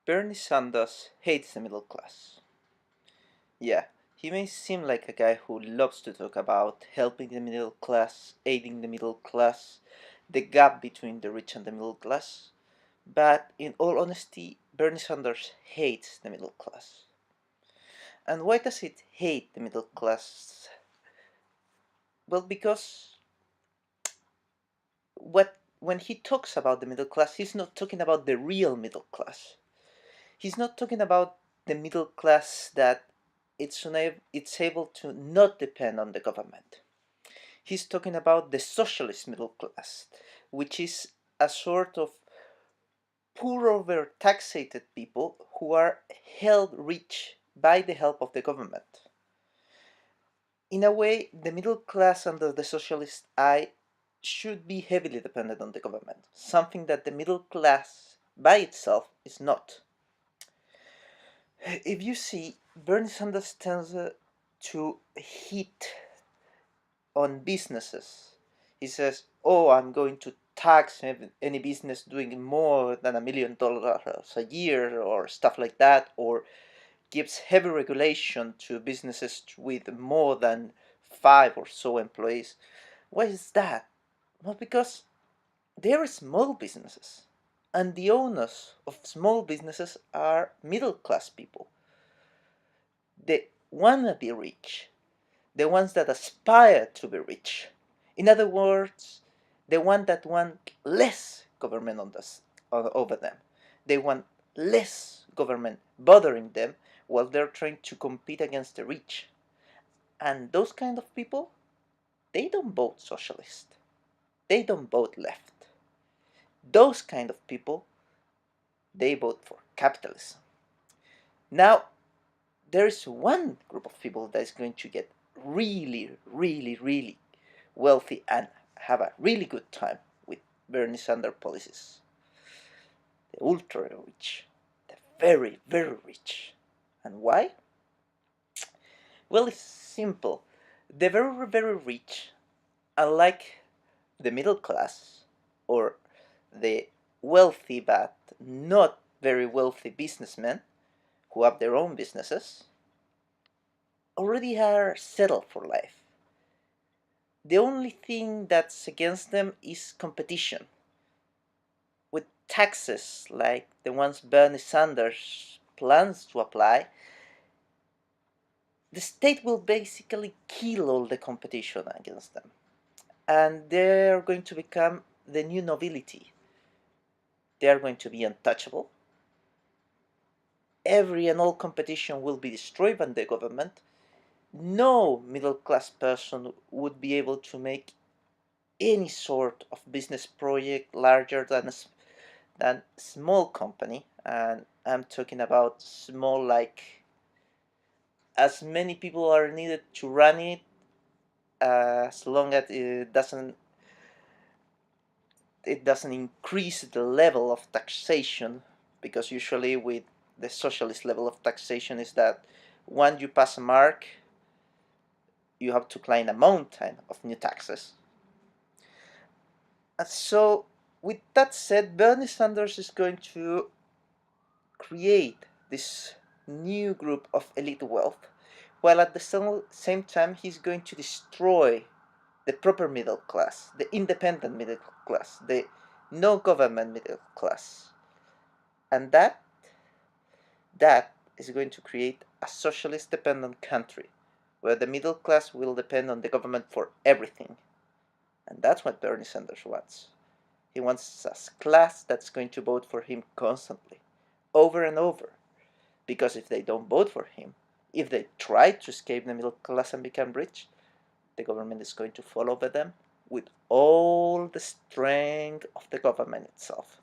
Bernie Sanders hates the middle class. Yeah, he may seem like a guy who loves to talk about helping the middle class, aiding the middle class, the gap between the rich and the middle class, but in all honesty, Bernie Sanders hates the middle class. And why does it hate the middle class? Well, because when he talks about the middle class, he's not talking about the real middle class. He's not talking about the middle class that it's able to not depend on the government. He's talking about the socialist middle class, which is a sort of poor overtaxated people who are held rich by the help of the government. In a way, the middle class under the socialist eye should be heavily dependent on the government, something that the middle class by itself is not. If you see, Bernie Sanders tends to hit on businesses. He says, "Oh, I'm going to tax any business doing more than $1 million a year," or stuff like that, or gives heavy regulation to businesses with more than five or so employees. Why is that? Well, because they are small businesses, and the owners of small businesses are middle class people. They wanna be rich, the ones that aspire to be rich. In other words, the ones that want less government over them. They want less government bothering them while they're trying to compete against the rich. And those kind of people, they don't vote socialist. They don't vote left. Those kind of people, they vote for capitalism. Now, there is one group of people that is going to get really, really, really wealthy and have a really good time with Bernie Sanders policies. The ultra rich, the very, very rich. And why? Well, it's simple. The very, very rich, unlike the middle class or the wealthy but not very wealthy businessmen who have their own businesses, already are settled for life. The only thing that's against them is competition. With taxes like the ones Bernie Sanders plans to apply, the state will basically kill all the competition against them. And they're going to become the new nobility. They are going to be untouchable. Every and all competition will be destroyed by the government. No middle class person would be able to make any sort of business project larger than small company, and I'm talking about small like as many people are needed to run it, as long as it doesn't increase the level of taxation, because usually with the socialist level of taxation is that once you pass a mark you have to climb a mountain of new taxes. And so with that said, Bernie Sanders is going to create this new group of elite wealth, while at the same time he's going to destroy the proper middle class, the independent middle class, the no government middle class. And that is going to create a socialist dependent country where the middle class will depend on the government for everything. And that's what Bernie Sanders wants. He wants a class that's going to vote for him constantly, over and over. Because if they don't vote for him, if they try to escape the middle class and become rich, the government is going to fall over them with all the strength of the government itself.